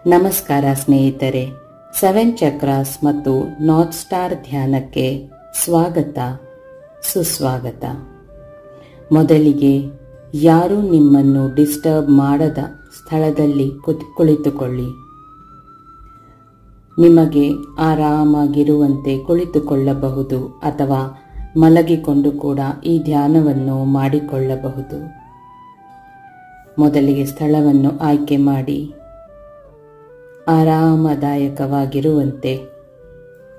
ನಮಸ್ಕಾರ ಸ್ನೇಹಿತರೆ, 7 ಚಕ್ರಾಸ್ ಮತ್ತು ನಾರ್ತ್ ಸ್ಟಾರ್ ಧ್ಯಾನಕ್ಕೆ ಸ್ವಾಗತ ಸುಸ್ವಾಗತ. ಮೊದಲಿಗೆ ಯಾರೂ ನಿಮ್ಮನ್ನು ಡಿಸ್ಟರ್ಬ್ ಮಾಡದ ಸ್ಥಳದಲ್ಲಿ ಕುಳಿತುಕೊಳ್ಳಿ. ನಿಮಗೆ ಆರಾಮಾಗಿರುವಂತೆ ಕುಳಿತುಕೊಳ್ಳಬಹುದು ಅಥವಾ ಮಲಗಿಕೊಂಡು ಕೂಡ ಈ ಧ್ಯಾನವನ್ನು ಮಾಡಿಕೊಳ್ಳಬಹುದು. ಮೊದಲಿಗೆ ಸ್ಥಳವನ್ನು ಆಯ್ಕೆ ಮಾಡಿ ಆರಾಮದಾಯಕವಾಗಿರುವಂತೆ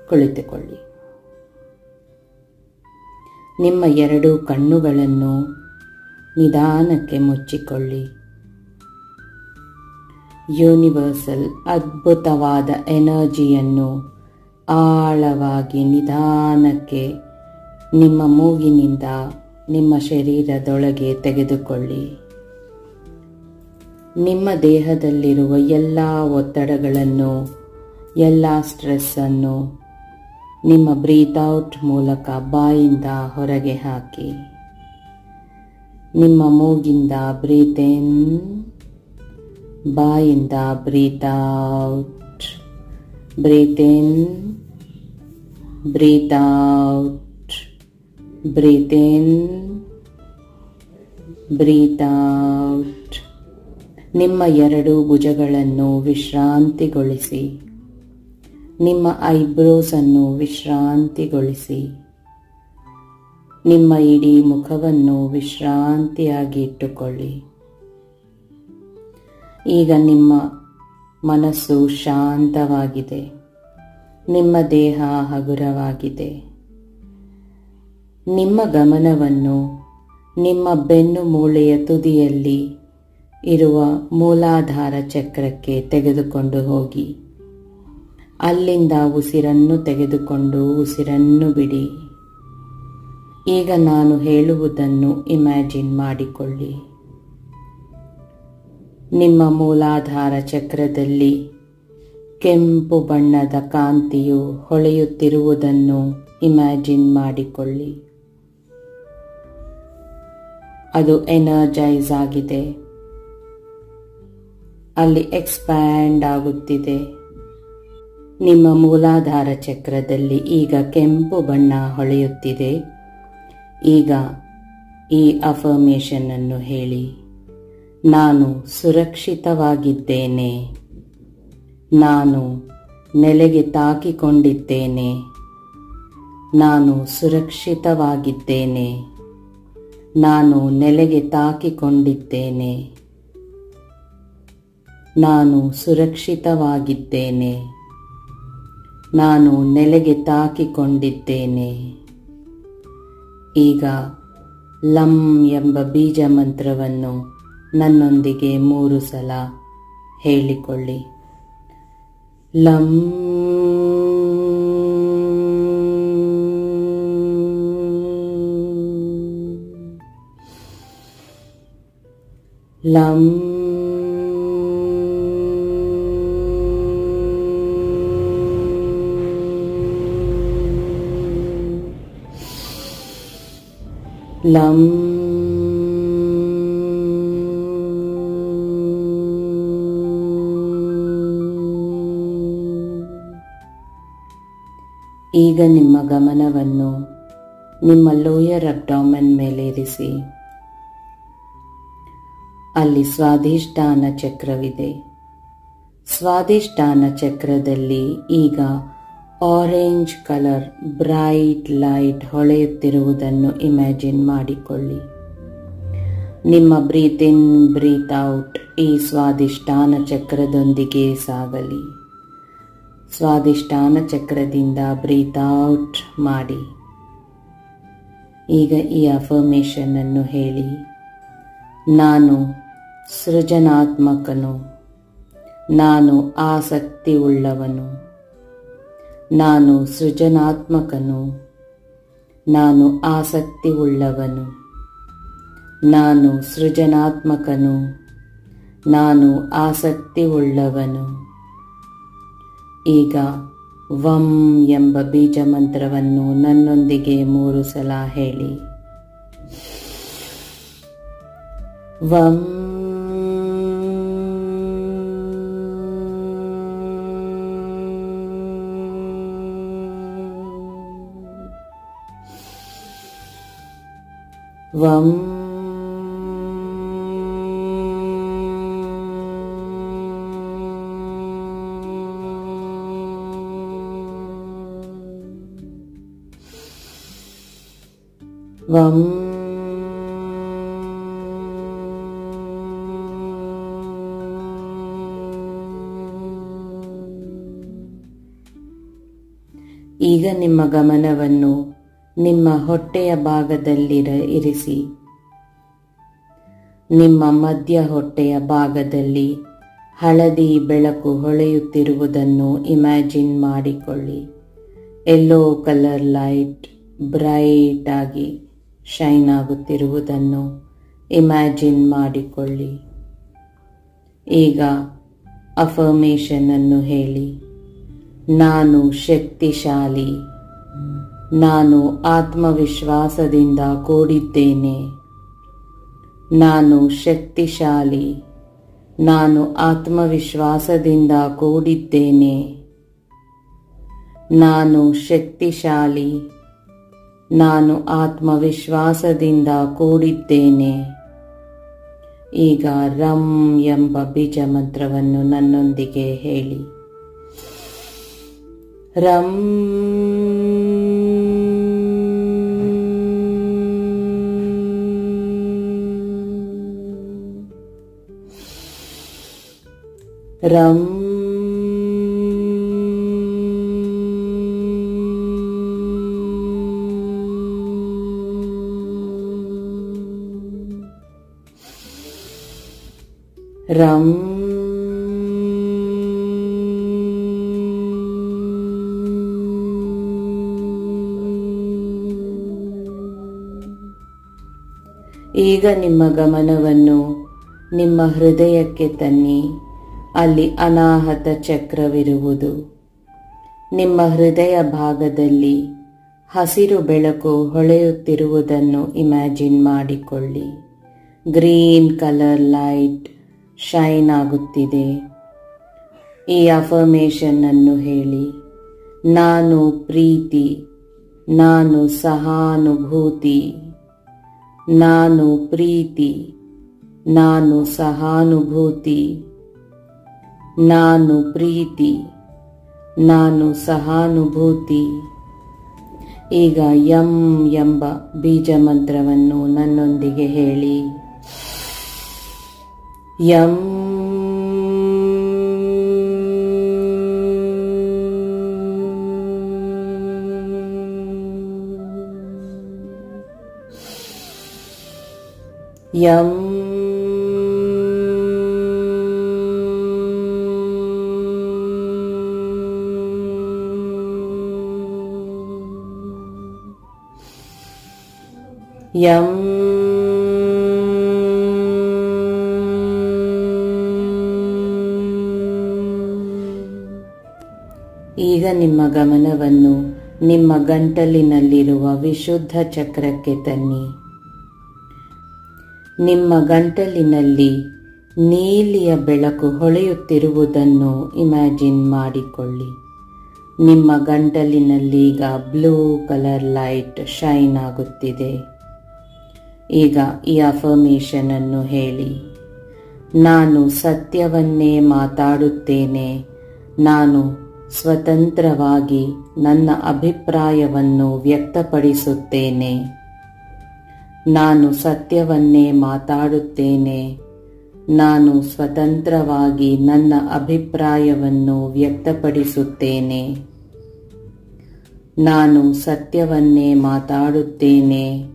ಕುಳಿತುಕೊಳ್ಳಿ. ನಿಮ್ಮ 2 ಕಣ್ಣುಗಳನ್ನು ನಿಧಾನಕ್ಕೆ ಮುಚ್ಚಿಕೊಳ್ಳಿ. ಯೂನಿವರ್ಸಲ್ ಅದ್ಭುತವಾದ ಎನರ್ಜಿಯನ್ನು ಆಳವಾಗಿ ನಿಧಾನಕ್ಕೆ ನಿಮ್ಮ ಮೂಗಿನಿಂದ ನಿಮ್ಮ ಶರೀರದೊಳಗೆ ತೆಗೆದುಕೊಳ್ಳಿ. ನಿಮ್ಮ ದೇಹದಲ್ಲಿರುವ ಎಲ್ಲ ಒತ್ತಡಗಳನ್ನು, ಎಲ್ಲ ಸ್ಟ್ರೆಸ್ಸನ್ನು ನಿಮ್ಮ ಬ್ರೀತ್ ಔಟ್ ಮೂಲಕ ಬಾಯಿಂದ ಹೊರಗೆ ಹಾಕಿ. ನಿಮ್ಮ ಮೂಗಿಂದ ಬ್ರೀತ್ ಇನ್, ಬಾಯಿಂದ ಬ್ರೀತ್ ಔಟ್, ಬ್ರೀತ್ ಇನ್, ಬ್ರೀತ್ ಔಟ್, ಬ್ರೀತ್ ಇನ್, ಬ್ರೀತ್ ಔಟ್. ನಿಮ್ಮ 2 ಭುಜಗಳನ್ನು ವಿಶ್ರಾಂತಿಗೊಳಿಸಿ. ನಿಮ್ಮ ಐಬ್ರೋಸ್ ಅನ್ನು ವಿಶ್ರಾಂತಿಗೊಳಿಸಿ. ನಿಮ್ಮ ಇಡೀ ಮುಖವನ್ನು ವಿಶ್ರಾಂತಿಯಾಗಿ ಇಟ್ಟುಕೊಳ್ಳಿ. ಈಗ ನಿಮ್ಮ ಮನಸ್ಸು ಶಾಂತವಾಗಿದೆ. ನಿಮ್ಮ ದೇಹ ಹಗುರವಾಗಿದೆ. ನಿಮ್ಮ ಗಮನವನ್ನು ನಿಮ್ಮ ಬೆನ್ನು ಮೂಳೆಯ ತುದಿಯಲ್ಲಿ ಇರುವ ಮೂಲಾಧಾರ ಚಕ್ರಕ್ಕೆ ತೆಗೆದುಕೊಂಡು ಹೋಗಿ. ಅಲ್ಲಿಂದ ಉಸಿರನ್ನು ತೆಗೆದುಕೊಂಡು ಉಸಿರನ್ನು ಬಿಡಿ. ಈಗ ನಾನು ಹೇಳುವುದನ್ನು ಇಮ್ಯಾಜಿನ್ ಮಾಡಿಕೊಳ್ಳಿ. ನಿಮ್ಮ ಮೂಲಾಧಾರ ಚಕ್ರದಲ್ಲಿ ಕೆಂಪು ಬಣ್ಣದ ಕಾಂತಿಯು ಹೊಳೆಯುತ್ತಿರುವುದನ್ನು ಇಮ್ಯಾಜಿನ್ ಮಾಡಿಕೊಳ್ಳಿ. ಅದು ಎನರ್ಜೈಸ್ ಆಗಿದೆ. ಅಲ್ಲಿ ಎಕ್ಸ್ಪ್ಯಾಂಡ್ ಆಗುತ್ತಿದೆ. ನಿಮ್ಮ ಮೂಲಾಧಾರ ಚಕ್ರದಲ್ಲಿ ಈಗ ಕೆಂಪು ಬಣ್ಣ ಹೊಳೆಯುತ್ತಿದೆ. ಈಗ ಈ ಅಫರ್ಮೇಷನ್ ಅನ್ನು ಹೇಳಿ: ನಾನು ಸುರಕ್ಷಿತವಾಗಿದ್ದೇನೆ. ನಾನು ನೆಲೆಗೆ ತಾಕಿಕೊಂಡಿದ್ದೇನೆ. ನಾನು ಸುರಕ್ಷಿತವಾಗಿದ್ದೇನೆ. ನಾನು ನೆಲೆಗೆ ತಾಕಿಕೊಂಡಿದ್ದೇನೆ. ನಾನು ಸುರಕ್ಷಿತವಾಗಿದ್ದೇನೆ. ನಾನು ನೆಲೆಗೆ ತಾಕಿಕೊಂಡಿದ್ದೇನೆ. ಈಗ ಲಂ ಎಂಬ ಬೀಜ ಮಂತ್ರವನ್ನು ನನ್ನೊಂದಿಗೆ 3 ಸಲ ಹೇಳಿಕೊಳ್ಳಿ. ಲಂ ಲಂ ಲಂ. ಈಗ ನಿಮ್ಮ ಗಮನವನ್ನು ನಿಮ್ಮ ಲೋಯರ್ ಅಬ್ಡಾಮೆನ್ ಮೇಲೆ ಇರಿಸಿ. ಅಲ್ಲಿ ಸ್ವಾಧಿಷ್ಠಾನ ಚಕ್ರವಿದೆ. ಸ್ವಾಧಿಷ್ಠಾನ ಚಕ್ರದಲ್ಲಿ ಈಗ ಆರೆಂಜ್ ಕಲರ್ ಬ್ರೈಟ್ ಲೈಟ್ ಹೊಳೆಯುತ್ತಿರುವುದನ್ನು ಇಮ್ಯಾಜಿನ್ ಮಾಡಿಕೊಳ್ಳಿ. ನಿಮ್ಮ ಬ್ರೀತ್ ಇನ್ ಬ್ರೀತ್ ಔಟ್ ಈ ಸ್ವಾಧಿಷ್ಠಾನ ಚಕ್ರದೊಂದಿಗೆ ಸಾಗಲಿ. ಸ್ವಾಧಿಷ್ಠಾನ ಚಕ್ರದಿಂದ ಬ್ರೀತ್ ಔಟ್ ಮಾಡಿ. ಈಗ ಈ ಅಫರ್ಮೇಷನ್ ಅನ್ನು ಹೇಳಿ: ನಾನು ಸೃಜನಾತ್ಮಕನು. ನಾನು ಆಸಕ್ತಿ ಉಳ್ಳವನು. ನಾನು ಸೃಜನಾತ್ಮಕನು. ನಾನು ಆಸಕ್ತಿ ಉಳ್ಳವನು. ನಾನು ಸೃಜನಾತ್ಮಕನು. ನಾನು ಆಸಕ್ತಿ ಉಳ್ಳವನು. ಈಗ ವಂ ಎಂಬ ಬೀಜ ಮಂತ್ರವನ್ನು ನನ್ನೊಂದಿಗೆ 3 ಸಲ ಹೇಳಿ. ವಂ ವಂ ವಂ ಈಗ ನಿಮ್ಮ ಗಮನವನ್ನು ನಿಮ್ಮ ಹೊಟ್ಟೆಯ ಭಾಗದಲ್ಲಿ ಇರಿಸಿ. ನಿಮ್ಮ ಮಧ್ಯ ಹೊಟ್ಟೆಯ ಭಾಗದಲ್ಲಿ ಹಳದಿ ಬೆಳಕು ಹೊಳೆಯುತ್ತಿರುವುದನ್ನು ಇಮ್ಯಾಜಿನ್ ಮಾಡಿಕೊಳ್ಳಿ. ಯೆಲ್ಲೋ ಕಲರ್ ಲೈಟ್ ಬ್ರೈಟ್ ಆಗಿ ಶೈನ್ ಆಗುತ್ತಿರುವುದನ್ನು ಇಮ್ಯಾಜಿನ್ ಮಾಡಿಕೊಳ್ಳಿ. ಈಗ ಅಫರ್ಮೇಷನ್ ಅನ್ನು ಹೇಳಿ. ನಾನು ಶಕ್ತಿಶಾಲಿ, ನಾನು ಆತ್ಮವಿಶ್ವಾಸದಿಂದ ಕೂಡಿದ್ದೇನೆ. ನಾನು ಶಕ್ತಿಶಾಲಿ, ನಾನು ಆತ್ಮವಿಶ್ವಾಸದಿಂದ ಕೂಡಿದ್ದೇನೆ. ನಾನು ಶಕ್ತಿಶಾಲಿ, ನಾನು ಆತ್ಮವಿಶ್ವಾಸದಿಂದ ಕೂಡಿದ್ದೇನೆ. ಈಗ ರಂ ಎಂಬ ಬೀಜ ಮಂತ್ರವನ್ನು ನನ್ನೊಂದಿಗೆ ಹೇಳಿ. ರಂ ರಂ ರಂ ಈಗ ನಿಮ್ಮ ಗಮನವನ್ನು ನಿಮ್ಮ ಹೃದಯಕ್ಕೆ ತನ್ನಿ. ಅಲ್ಲಿ ಅನಾಹತ ಚಕ್ರವಿರುವುದು. ನಿಮ್ಮ ಹೃದಯ ಭಾಗದಲ್ಲಿ ಹಸಿರು ಬೆಳಕು ಹೊಳೆಯುತ್ತಿರುವುದನ್ನು ಇಮ್ಯಾಜಿನ್ ಮಾಡಿಕೊಳ್ಳಿ. ಗ್ರೀನ್ ಕಲರ್ ಲೈಟ್ ಶೈನ್ ಆಗುತ್ತಿದೆ. ಈ ಅಫರ್ಮೇಷನ್ ಅನ್ನು ಹೇಳಿ. ನಾನು ಪ್ರೀತಿ, ನಾನು ಸಹಾನುಭೂತಿ, ನಾನು ಪ್ರೀತಿ, ನಾನು ಸಹಾನುಭೂತಿ, ನಾನು ಪ್ರೀತಿ, ನಾನು ಸಹಾನುಭೂತಿ. ಈಗ ಯಂ ಎಂಬ ಬೀಜ ಮಂತ್ರವನ್ನು ನನ್ನೊಂದಿಗೆ ಹೇಳಿ. ಯಂ ಯಂ ಯಂ ಈಗ ನಿಮ್ಮ ಗಮನವನ್ನು ನಿಮ್ಮ ಗಂಟಲಿನಲ್ಲಿರುವ ವಿಶುದ್ಧ ಚಕ್ರಕ್ಕೆ ತನ್ನಿ. ನಿಮ್ಮ ಗಂಟಲಿನಲ್ಲಿ ನೀಲಿಯ ಬೆಳಕು ಹೊಳೆಯುತ್ತಿರುವುದನ್ನು ಇಮ್ಯಾಜಿನ್ ಮಾಡಿಕೊಳ್ಳಿ. ನಿಮ್ಮ ಗಂಟಲಿನಲ್ಲಿ ಈಗ ಬ್ಲೂ ಕಲರ್ ಲೈಟ್ ಶೈನ್ ಆಗುತ್ತಿದೆ. ಈಗ ಈ ಅಫರ್ಮೇಷನ್ ಅನ್ನು ಹೇಳಿ. ನಾನು ಸತ್ಯವನ್ನೇ ಮಾತಾಡುತ್ತೇನೆ. ನಾನು ಸ್ವತಂತ್ರವಾಗಿ ನನ್ನ ಅಭಿಪ್ರಾಯವನ್ನು ವ್ಯಕ್ತಪಡಿಸುತ್ತೇನೆ. ನಾನು ಸತ್ಯವನ್ನೇ ಮಾತಾಡುತ್ತೇನೆ. ನಾನು ಸ್ವತಂತ್ರವಾಗಿ ನನ್ನ ಅಭಿಪ್ರಾಯವನ್ನು ವ್ಯಕ್ತಪಡಿಸುತ್ತೇನೆ. ನಾನು ಸತ್ಯವನ್ನೇ ಮಾತಾಡುತ್ತೇನೆ.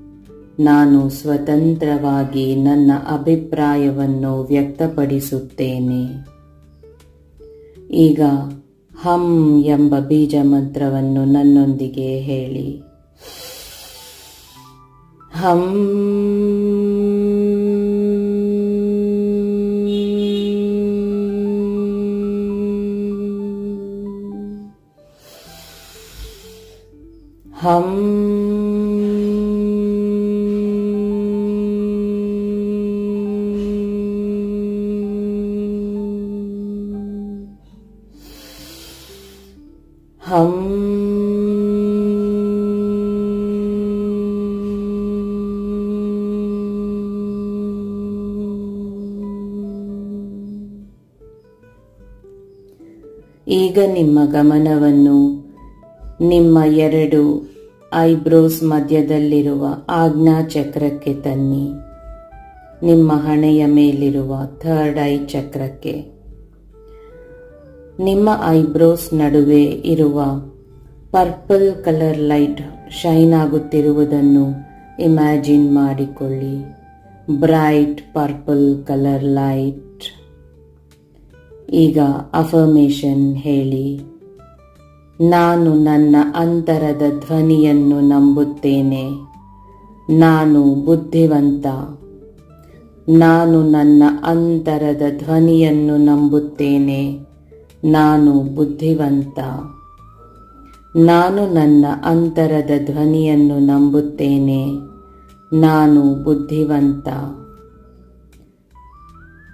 ನಾನು ಸ್ವತಂತ್ರವಾಗಿ ನನ್ನ ಅಭಿಪ್ರಾಯವನ್ನು ವ್ಯಕ್ತಪಡಿಸುತ್ತೇನೆ. ಈಗ ಹಂ ಎಂಬ ಬೀಜ ಮಂತ್ರವನ್ನು ನನ್ನೊಂದಿಗೆ ಹೇಳಿ. ಹಂ ಹಂ ಹಂ ಈಗ ನಿಮ್ಮ ಗಮನವನ್ನು ನಿಮ್ಮ 2 ಐಬ್ರೋಸ್ ಮಧ್ಯದಲ್ಲಿರುವ ಆಜ್ಞಾ ಚಕ್ರಕ್ಕೆ ತನ್ನಿ. ನಿಮ್ಮ ಹಣೆಯ ಮೇಲಿರುವ 3rd ಐ ಚಕ್ರಕ್ಕೆ. ನಿಮ್ಮ ಐಬ್ರೋಸ್ ನಡುವೆ ಇರುವ ಪರ್ಪಲ್ ಕಲರ್ ಲೈಟ್ ಶೈನ್ ಆಗುತ್ತಿರುವುದನ್ನು ಇಮ್ಯಾಜಿನ್ ಮಾಡಿಕೊಳ್ಳಿ. Bright purple colour light. ಈಗ ಅಫರ್ಮೇಷನ್ ಹೇಳಿ. ನಾನು ನನ್ನ ಅಂತರದ ಧ್ವನಿಯನ್ನು ನಂಬುತ್ತೇನೆ. ನಾನು ಬುದ್ಧಿವಂತ. ನಾನು ನನ್ನ ಅಂತರದ ಧ್ವನಿಯನ್ನು ನಂಬುತ್ತೇನೆ. ನಾನು ಬುದ್ಧಿವಂತ. ನಾನು ನನ್ನ ಅಂತರದ ಧ್ವನಿಯನ್ನು ನಂಬುತ್ತೇನೆ. ನಾನು ಬುದ್ಧಿವಂತ.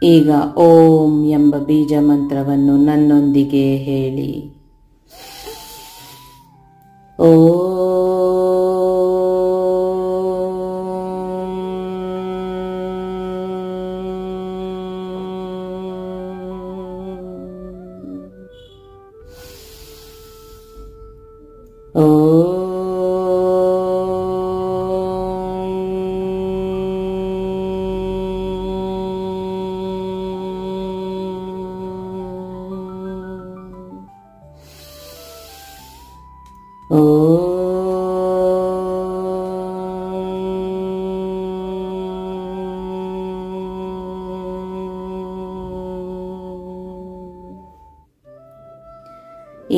ಈಗ ಓಂ ಎಂಬ ಬೀಜ ಮಂತ್ರವನ್ನು ನನ್ನೊಂದಿಗೆ ಹೇಳಿ.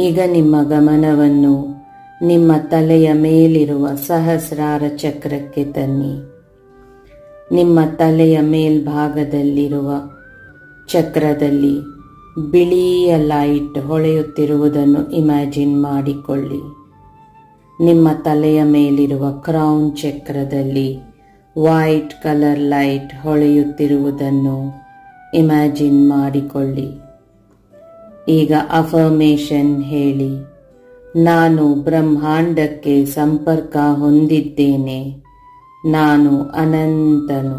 ಈಗ ನಿಮ್ಮ ಗಮನವನ್ನು ನಿಮ್ಮ ತಲೆಯ ಮೇಲಿರುವ ಸಹಸ್ರಾರ ಚಕ್ರಕ್ಕೆ ತನ್ನಿ. ನಿಮ್ಮ ತಲೆಯ ಮೇಲ್ಭಾಗದಲ್ಲಿರುವ ಚಕ್ರದಲ್ಲಿ ಬಿಳಿಯ ಲೈಟ್ ಹೊಳೆಯುತ್ತಿರುವುದನ್ನು ಇಮ್ಯಾಜಿನ್ ಮಾಡಿಕೊಳ್ಳಿ. ನಿಮ್ಮ ತಲೆಯ ಮೇಲಿರುವ ಕ್ರೌನ್ ಚಕ್ರದಲ್ಲಿ ವೈಟ್ ಕಲರ್ ಲೈಟ್ ಹೊಳೆಯುತ್ತಿರುವುದನ್ನು ಇಮ್ಯಾಜಿನ್ ಮಾಡಿಕೊಳ್ಳಿ. ಈಗ ಅಫರ್ಮೇಷನ್ ಹೇಳಿ. ನಾನು ಬ್ರಹ್ಮಾಂಡಕ್ಕೆ ಸಂಪರ್ಕ ಹೊಂದಿದ್ದೇನೆ. ನಾನು ಅನಂತನು.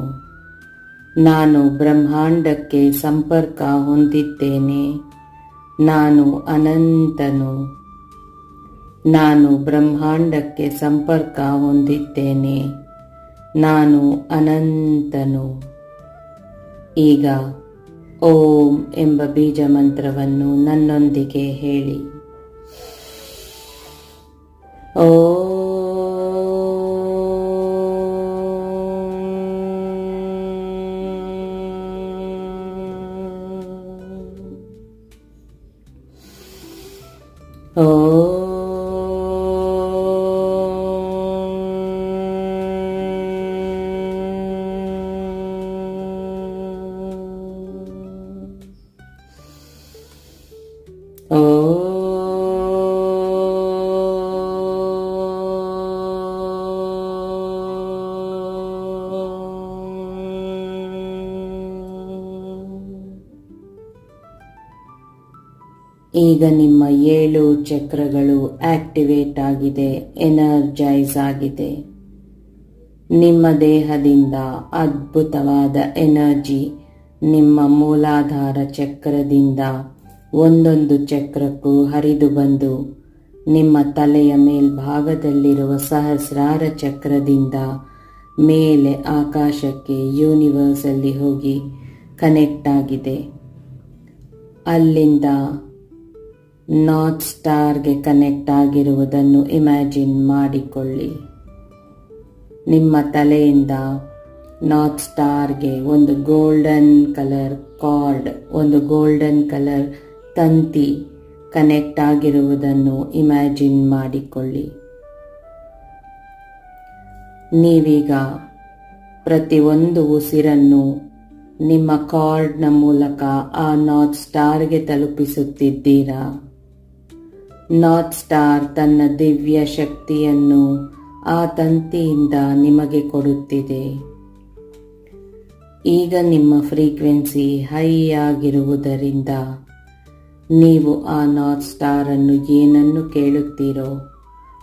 ನಾನು ಬ್ರಹ್ಮಾಂಡಕ್ಕೆ ಸಂಪರ್ಕ ಹೊಂದಿದ್ದೇನೆ. ನಾನು ಅನಂತನು. ನಾನು ಬ್ರಹ್ಮಾಂಡಕ್ಕೆ ಸಂಪರ್ಕ ಹೊಂದಿದ್ದೇನೆ. ನಾನು ಅನಂತನು. ಈಗ ಓಂ ಎಂಬ ಬೀಜ ಮಂತ್ರವನ್ನು ನನ್ನೊಂದಿಗೆ ಹೇಳಿ. ಈಗ ನಿಮ್ಮ 7 ಚಕ್ರಗಳು ಆಕ್ಟಿವೇಟ್ ಆಗಿದೆ, ಎನರ್ಜೈಸ್ ಆಗಿದೆ. ನಿಮ್ಮ ದೇಹದಿಂದ ಅದ್ಭುತವಾದ ಎನರ್ಜಿ ನಿಮ್ಮ ಮೂಲಾಧಾರ ಚಕ್ರದಿಂದ ಒಂದೊಂದು ಚಕ್ರಕ್ಕೂ ಹರಿದು ಬಂದು ನಿಮ್ಮ ತಲೆಯ ಮೇಲ್ಭಾಗದಲ್ಲಿರುವ ಸಹಸ್ರಾರ ಚಕ್ರದಿಂದ ಮೇಲೆ ಆಕಾಶಕ್ಕೆ ಯೂನಿವರ್ಸ್ ಅಲ್ಲಿ ಹೋಗಿ ಕನೆಕ್ಟ್ ಆಗಿದೆ. ಅಲ್ಲಿಂದ ನಾರ್ತ್ ಸ್ಟಾರ್ಗೆ ಕನೆಕ್ಟ್ ಆಗಿರುವುದನ್ನು ಇಮ್ಯಾಜಿನ್ ಮಾಡಿಕೊಳ್ಳಿ. ನಿಮ್ಮ ತಲೆಯಿಂದ ನಾರ್ತ್ ಸ್ಟಾರ್ಗೆ ಒಂದು ಗೋಲ್ಡನ್ ಕಲರ್ ಕಾರ್ಡ್, ಒಂದು ಗೋಲ್ಡನ್ ಕಲರ್ ತಂತಿ ಕನೆಕ್ಟ್ ಆಗಿರುವುದನ್ನು ಇಮ್ಯಾಜಿನ್ ಮಾಡಿಕೊಳ್ಳಿ. ನೀವೀಗ ಪ್ರತಿಯೊಂದು ಉಸಿರನ್ನು ನಿಮ್ಮ ಕಾರ್ಡ್ನ ಮೂಲಕ ಆ ನಾರ್ತ್ ಸ್ಟಾರ್ಗೆ ತಲುಪಿಸುತ್ತಿದ್ದೀರಾ. ನಾರ್ತ್ ಸ್ಟಾರ್ ತನ್ನ ದಿವ್ಯ ಶಕ್ತಿಯನ್ನು ಆ ತಂತಿಯಿಂದ ನಿಮಗೆ ಕೊಡುತ್ತಿದೆ. ಈಗ ನಿಮ್ಮ ಫ್ರೀಕ್ವೆನ್ಸಿ ಹೈ ಆಗಿರುವುದರಿಂದ ನೀವು ಆ ನಾರ್ತ್ ಸ್ಟಾರ್ ಅನ್ನು ಏನನ್ನು ಕೇಳುತ್ತೀರೋ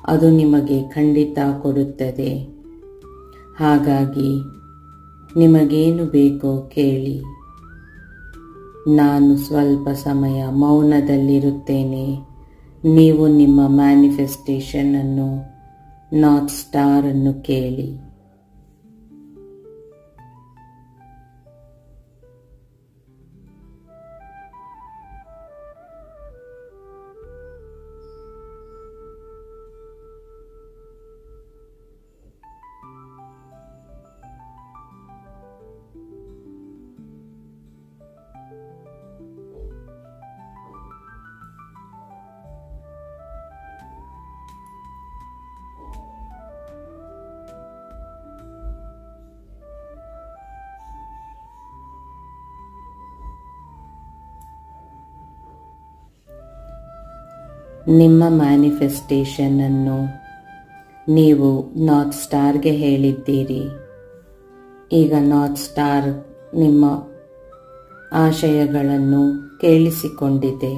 ಅದು ನಿಮಗೆ ಖಂಡಿತ ಕೊಡುತ್ತದೆ. ಹಾಗಾಗಿ ನಿಮಗೇನು ಬೇಕೋ ಕೇಳಿ. ನಾನು ಸ್ವಲ್ಪ ಸಮಯ ಮೌನದಲ್ಲಿರುತ್ತೇನೆ. ನೀವು ನಿಮ್ಮ ಮ್ಯಾನಿಫೆಸ್ಟೇಷನ್ ಅನ್ನು, ನಾರ್ತ್ ಸ್ಟಾರ್ ಅನ್ನು ಕೇಳಿ. ನಿಮ್ಮ ಮ್ಯಾನಿಫೆಸ್ಟೇಷನ್ ಅನ್ನು ನೀವು ನಾರ್ತ್ ಸ್ಟಾರ್ಗೆ ಹೇಳಿದ್ದೀರಿ. ಈಗ ನಾರ್ತ್ ಸ್ಟಾರ್ ನಿಮ್ಮ ಆಶಯಗಳನ್ನು ಕೇಳಿಸಿಕೊಂಡಿದೆ.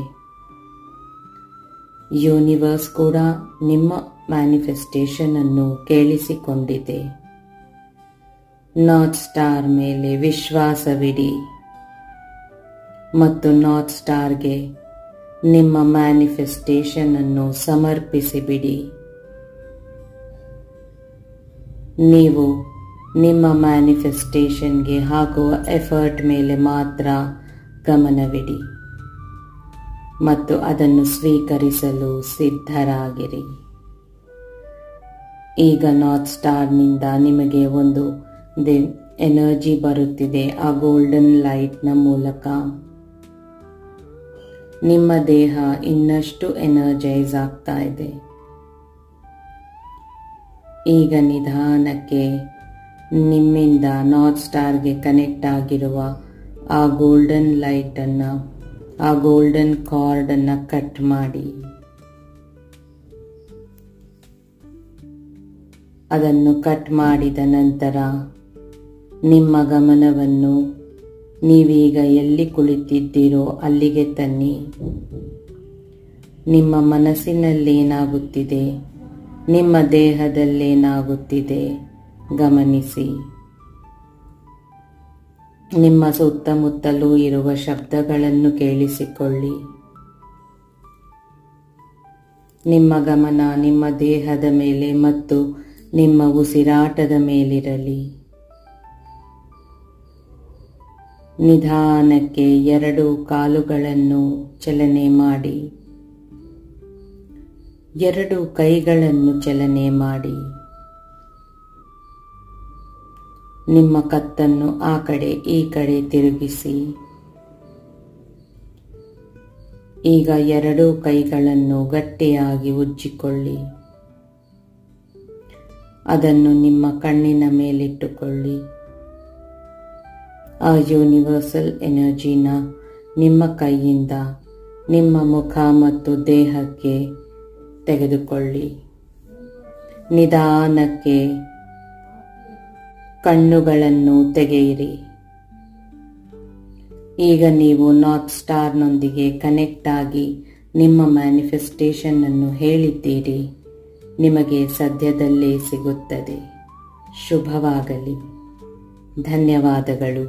ಯೂನಿವರ್ಸ್ ಕೂಡ ನಿಮ್ಮ ಮ್ಯಾನಿಫೆಸ್ಟೇಷನ್ ಅನ್ನು ಕೇಳಿಸಿಕೊಂಡಿದೆ. ನಾರ್ತ್ ಸ್ಟಾರ್ ಮೇಲೆ ವಿಶ್ವಾಸವಿಡಿ ಮತ್ತು ನಾರ್ತ್ ಸ್ಟಾರ್ಗೆ ನಿಮ್ಮ ಮ್ಯಾನಿಫೆಸ್ಟೇಷನ್ ಅನ್ನು ಸಮರ್ಪಿಸಿಬಿಡಿ. ನೀವು ನಿಮ್ಮ ಮ್ಯಾನಿಫೆಸ್ಟೇಷನ್ಗೆ ಹಾಕುವ ಎಫರ್ಟ್ ಮೇಲೆ ಮಾತ್ರ ಗಮನವಿಡಿ ಮತ್ತು ಅದನ್ನು ಸ್ವೀಕರಿಸಲು ಸಿದ್ಧರಾಗಿರಿ. ಈಗ ನಾರ್ತ್ ಸ್ಟಾರ್ನಿಂದ ನಿಮಗೆ ಒಂದು ಎನರ್ಜಿ ಬರುತ್ತಿದೆ. ಆ ಗೋಲ್ಡನ್ ಲೈಟ್ನ ಮೂಲಕ ನಿಮ್ಮ ದೇಹ ಇನ್ನಷ್ಟು ಎನರ್ಜೈಸ್ ಆಗ್ತಾ ಇದೆ. ಈಗ ನಿಧಾನಕ್ಕೆ ನಿಮ್ಮಿಂದ ನಾರ್ತ್ ಸ್ಟಾರ್ಗೆ ಕನೆಕ್ಟ್ ಆಗಿರುವ ಆ ಗೋಲ್ಡನ್ ಲೈಟನ್ನು, ಆ ಗೋಲ್ಡನ್ ಕಾರ್ಡನ್ನು ಕಟ್ ಮಾಡಿ ಅದನ್ನು ಕಟ್ ಮಾಡಿದ ನಂತರ ನಿಮ್ಮ ಗಮನವನ್ನು ನೀವೀಗ ಎಲ್ಲಿ ಕುಳಿತಿದ್ದೀರೋ ಅಲ್ಲಿಗೆ ತನ್ನಿ. ನಿಮ್ಮ ಮನಸ್ಸಿನಲ್ಲೇನಾಗುತ್ತಿದೆ, ನಿಮ್ಮ ದೇಹದಲ್ಲೇನಾಗುತ್ತಿದೆ ಗಮನಿಸಿ. ನಿಮ್ಮ ಸುತ್ತಮುತ್ತಲೂ ಇರುವ ಶಬ್ದಗಳನ್ನು ಕೇಳಿಸಿಕೊಳ್ಳಿ. ನಿಮ್ಮ ಗಮನ ನಿಮ್ಮ ದೇಹದ ಮೇಲೆ ಮತ್ತು ನಿಮ್ಮ ಉಸಿರಾಟದ ಮೇಲಿರಲಿ. ನಿಧಾನಕ್ಕೆ 2 ಕಾಲುಗಳನ್ನು ಚಲನೆ ಮಾಡಿ, 2 ಕೈಗಳನ್ನು ಚಲನೆ ಮಾಡಿ. ನಿಮ್ಮ ಕತ್ತನ್ನು ಆ ಕಡೆ ಈ ಕಡೆ ತಿರುಗಿಸಿ. ಈಗ 2 ಕೈಗಳನ್ನು ಗಟ್ಟಿಯಾಗಿ ಉಜ್ಜಿಕೊಳ್ಳಿ. ಅದನ್ನು ನಿಮ್ಮ ಕಣ್ಣಿನ ಮೇಲಿಟ್ಟುಕೊಳ್ಳಿ. ಆ ಯೂನಿವರ್ಸಲ್ ಎನರ್ಜಿನ ನಿಮ್ಮ ಕೈಯಿಂದ ನಿಮ್ಮ ಮುಖ ಮತ್ತು ದೇಹಕ್ಕೆ ತೆಗೆದುಕೊಳ್ಳಿ. ನಿಧಾನಕ್ಕೆ ಕಣ್ಣುಗಳನ್ನು ತೆಗೆಯಿರಿ. ಈಗ ನೀವು ನಾರ್ತ್ ಸ್ಟಾರ್ನೊಂದಿಗೆ ಕನೆಕ್ಟ್ ಆಗಿ ನಿಮ್ಮ ಮ್ಯಾನಿಫೆಸ್ಟೇಷನ್ ಅನ್ನು ಹೇಳಿದ್ದೀರಿ. ನಿಮಗೆ ಸದ್ಯದಲ್ಲೇ ಸಿಗುತ್ತದೆ. ಶುಭವಾಗಲಿ. ಧನ್ಯವಾದಗಳು.